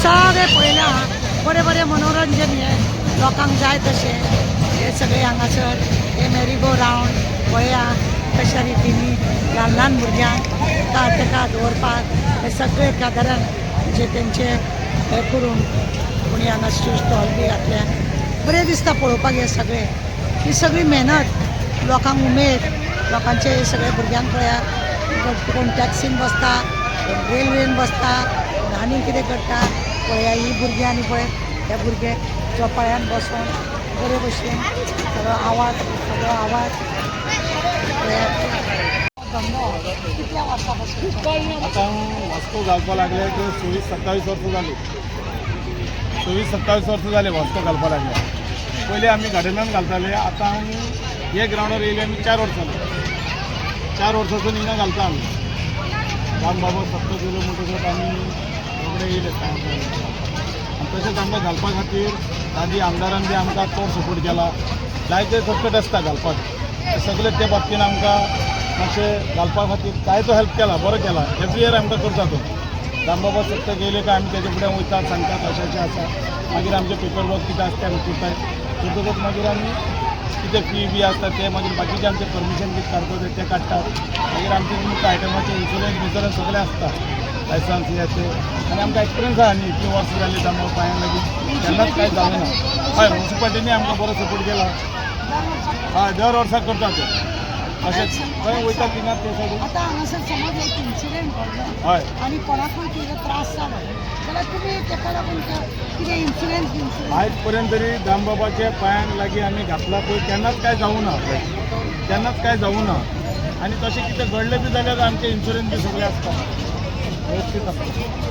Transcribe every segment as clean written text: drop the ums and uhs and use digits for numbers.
सगळे पळयला बरे बरे मनोरंजन हे लोकांक जाय तशें हे सगळे हांगासर हे मेरीगो रावंड पळया कशा रितीनी ल्हान ल्हान भुरग्यांक ताका दवरपाक हे सगळे कादारान जे तेंचे हे करून कोणी हांगा स्टॉल बी घातल्या बरें दिसता पळोवपाक हे सगळे ही सगळी मेहनत लोकांक उमेद लोकांचे हे सगळे भुरग्यांक पळया कोण टॅक्सीन बसता कोण रेल्वेन बसता आनी कितें करता पळया ही भुरगीं आनी पळय हे भुरगे झोपाळ्यान बसून बरे भशेन सगळो आवाज कितल्या वर्सां पासून आता वास्को घालपा लागले की 26-27 वर्सां जाली 26-27 वर्सां जाले वास्को घालपा लागले पयलीं आमी गार्डनान घालताले आतां आमी हे ग्रावंडार येयले आमी 4 वर्सां जाली 4 वर्सांसून हिंगा घालता आमी राम बाबा 70 किलोमिटर आमी रोखडे येयले आनी तशेंच आमकां घालपा खातीर आदी आमदारान बी आमकां चड सपोर्ट केला जायते सपोर्ट आसता घालपाक सगळे ते बाबतीन आमकां मातशें घालपा खातीर काय तो हेल्प केला बरो केला एवरी इयर आमकां करता तो रामबाबा सत्ता गेले काय आमी तेजे फुडें वयतात सांगतात अशें अशें आसा मागीर आमचे पेपर वर्क कितें आसता आमी करतात करतकच मागीर आमी कितें फी बी आसता ते मागीर बाकीचे आमचे परमिशन कितें काडपाक ते काडटात मागीर आमचे मुख्य आयटमाचे इन्शुरन्स सगळे आसता लायसन्स याचे आनी आमकां एक्सपिरियन्स आहा न्ही इतली वर्सां जाली आमकां पांयां लागीं केन्नाच कांय जालें ना हय म्युन्सिपाल्टीनी आमकां बरो सपोर्ट केला हय दर वर्साक करता ते अशेंच खंय वयता थिंगा ते सायडीन आतां हांगासर समज एक इन्सिडेंट घडलो हय आनी कोणाकूय तेजो त्रास जालो जाल्यार तुमी तेका लागून कितें इन्शुरन्स आयज पर्यंत तरी दामबाबाच्या पांयांक लागीं आमी घातला पळय केन्नाच कांय जावं ना केन्नाच कांय जावं ना आनी तशें कितें घडलें बी जाल्यार आमचे इन्शुरन्स बी सगळे आसता व्यवस्थीत आसता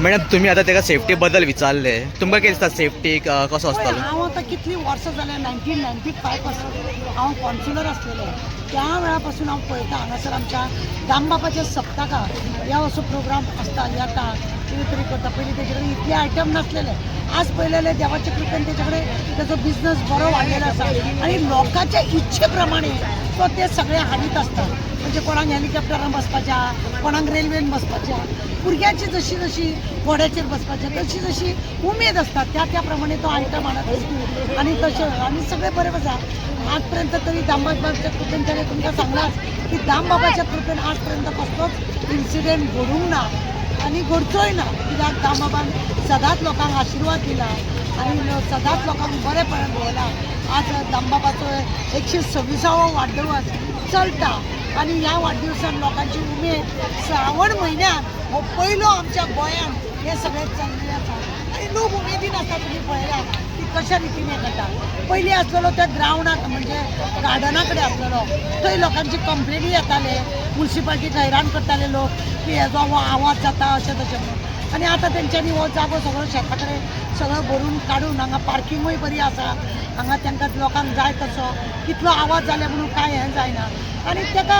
मॅडम तुम्ही आता त्याका सेफ्टी बद्दल विचारले तुमकां कितें दिसता सेफ्टी कसो आसतालो हांव आतां कितलीं वर्सां जाल्यार 1995 पासून हांव कॉन्सिलर आसलेले त्या वेळा पासून हांव पळयता हांगासर आमच्या दामबाबाच्या सप्तकाक ह्या असो प्रोग्राम आसता येता कितें तरी करता पयलीं तेजे कडेन इतले आयटम नासलेले आज पळयलेले देवाचे कृपेन तेजे कडेन तेजो बिझनस बरो वाडलेलो आसा आनी लोकांच्या इच्छे प्रमाणे तो ते सगळे हाडीत आसता म्हणजे कोणाक हेलिकॉप्टरान बसपाच्या कोणाक रेल्वेन बसपाच्या भुरग्यांची जशी जशी घोड्याचेर बसपाचें तशी जशी उमेद आसता त्या प्रमाणे तो आयटम हाडत आसता आनी तशें आनी सगळें बरें आसा आज पर्यंत तरी दामबाबाच्या कृपेन तरी तुमकां सांगलाच की दामबाबाच्या कृपेन आज पर्यंत कसलोच इन्सिडेंट घडूंक ना आनी घडचोय ना कित्याक दामबाबान सदांच लोकांक आशिर्वाद दिला आनी सदांच लोकांक बरेपणान दवरला आज दामबाबाचो 126वो वाडदिवस चलता आनी ह्या वाडदिवसान लोकांची उमेद श्रावण म्हयन्यात हो पयलो आमच्या गोंयान हे सगळे चल्ले आसा आनी लोक उमेदीन आसा तुमी पळयला की कशा रितीन हे करता पयलीं आसलेलो त्या ग्रावंडाक म्हणजे गार्डना कडेन आसलेलो थंय लोकांची कंप्लेनी येताले म्युन्सिपाल्टीक हैराण करताले लोक की हेजो हो आवाज जाता अशें तशें म्हणून आनी आतां तेंच्यांनी हो जागो सगळो शेता कडेन सगळो भरून काडून हांगा पार्किंगूय बरी आसा हांगा तांकां लोकांक जाय तसो कितलो आवाज जाले म्हणून कांय हें जायना आनी ताका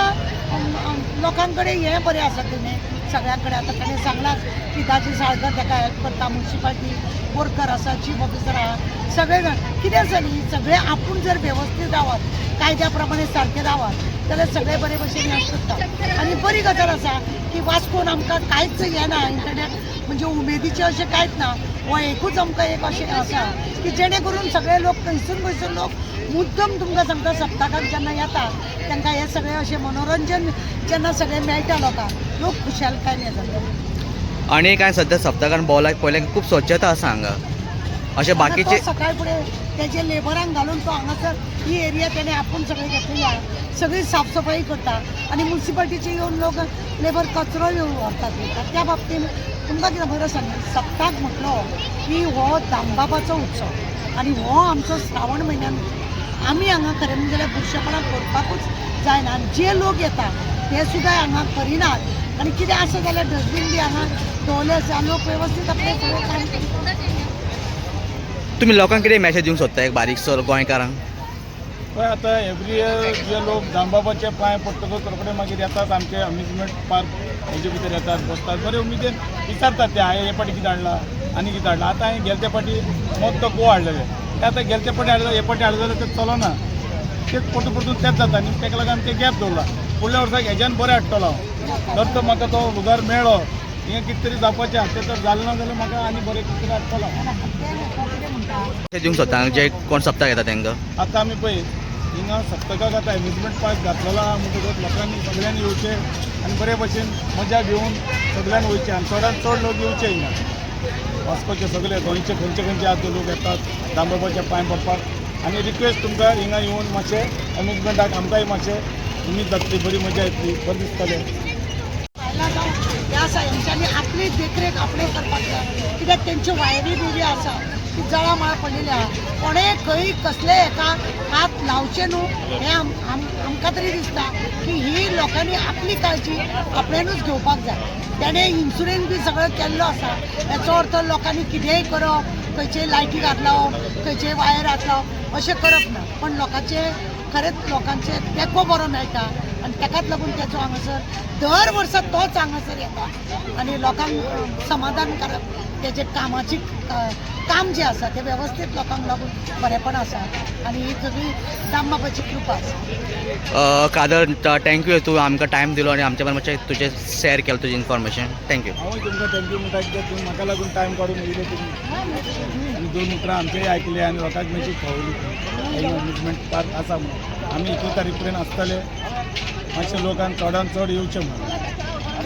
लोकां कडेन हें बरें आसा तेणे सगळ्यां कडेन आतां ताणें सांगलाच की दाजी साळकर ताका हेल्प करता म्युन्सिपाल्टी वर्कर आसा चीफ ऑफिसर आहा सगळे जाण कितें आसा न्ही सगळे आपूण जर वेवस्थीत रावत कायद्या प्रमाणे सारकें रावत जाल्यार सगळे बरे भशेन हें करता आनी बरी गजाल आसा की वास्कोन आमकां कांयच हें ना इंटरनेट म्हणजे उमेदीचें अशें कांयच ना हो एकूच आमकां एक अशें आसा की जेणे करून सगळे लोक खंयसून खंयसून लोक मुद्दम तुमकां सांगता सप्तकाक जेन्ना येता तांकां हे सगळें अशें मनोरंजन जेन्ना सगळें मेळटा लोकांक लोक खुशालकायेन हे जाता आणि काय सध्या सप्तकान भोवलाक पयलें खूब स्वच्छता आसा हांगा अशें बाकीचे सकाळी फुडें तेजे लेबरांक घालून तो हांगासर ही एरिया तेणे आपूण सगळी घेतली आहा सगळी साफसफाई करता आनी म्युन्सिपाल्टीचे येवन लोक लेबर कचरो येवन व्हरतात त्या बाबतीन तुमकां कितें बरें सांग सप्ताक म्हटलो की हो दामबाबाचो उत्सव आनी हो आमचो श्रावण म्हयन्यान आमी हांगा खरें म्हणजे जाल्यार बुरशेपणां करपाकूच जायना आनी जे लोक येता ते सुद्दां हांगा करिनात आनी कितें आसा जाल्यार डस्टबीन बी हांगा दवरले आसा लोक वेवस्थीत आपलें सगळें काम करतात तुम्ही लोकांक कितें मॅसेज दिवंक सोदता एक बारीकसो गोंयकारांक पळय आतां एवरी इयर जे लोक दामबाबाचे पांय पडटकच रोखडे मागीर येतात आमचे अम्युजमेंट पार्क हेजे भितर येतात बसतात बरे उमेदीन विचारतात ते हांवें हे पाटी कितें हाडला आनी कितें हाडला आतां हांवें गेले ते पाटी मत तो गोवा हाडलेले ते आतां गेले ते पाटी हाडले हे पाटी हाडले जाल्यार ते चलना तेच परतून परतून तेच जाता न्ही तेका लागून आमी ते गॅप दवरला फुडल्या वर्साक हेज्यान बरें हाडटलो हांव तर तो म्हाका तो उदार मेळ्ळो हिंगा कितें तरी जावपाचें आहा तें जर जालें ना जाल्यार म्हाका आनी बरें कितें तरी आसतलो कितें म्हणटा ते दिवंक सोदता जे कोण सप्ताक येता तांकां आतां आमी पळय हिंगा सप्तकाक आतां एम्युजमेंट पार्क घातलेलो आहा म्हणटकच लोकांनी सगळ्यांनी येवचें आनी बरे भशेन मजा घेवन सगळ्यांनी वयचें आनी चडांत चड लोक येवचे हिंगा वास्कोचे सगळे गोंयचे खंयचे खंयचे आहा ते लोक येतात दामबाबाच्या पांय पडपाक आनी रिक्वेस्ट तुमकां हिंगा येवन मातशें एम्युजमेंटाक आमकांय मातशें उमेद जातली बरी मजा येतली बरें दिसतलें बायलां जावं हे आसा हेंच्यांनी आपली देखरेख आपणे करपाक जाय कित्याक तेंच्यो वायरी बिरी आसा ती जळा माळ पडलेली आहा कोणेय खंय कसले हेका हात लावचे न्हू हें आमकां तरी दिसता की ही लोकांनी आपली काळजी आपणेनूच घेवपाक जाय तेणें इन्शुरन्स बी सगळो केल्लो आसा हेचो अर्थ लोकांनी कितेंय करप खंयचेय लायटी हात लावप खंयचेय वायर हात लावप अशें करप ना पण लोकांचे खरेंच लोकांचे तेंको बरो मेळटा आनी ताकाच लागून तेचो हांगासर दर वर्सा तोच हांगासर येता आनी लोकांक समाधान करप तेजे कामाची काम जें आसा तें वेवस्थीत लोकांक लागून बरेपण आसा आनी ही सगळी दामबाबाची कृपा आसा कादर थँक्यू तूं आमकां टायम दिलो आनी आमच्या बरोबर मातशें तुजें शॅर केलें तुजें इन्फॉर्मेशन थँक्यू हांवूय तुमकां थँक्यू म्हणटा कित्याक तुमी म्हाका लागून टायम काडून येयले तुमी आनी दोन उतरां आमचेय आयकले आनी लोकांक मातशी कळवली एम्युजमेंट पार्क आसा म्हणून आमी 21 तारीख पर्यंत आसतले मातशे लोकांक चडांत चड येवचें म्हणून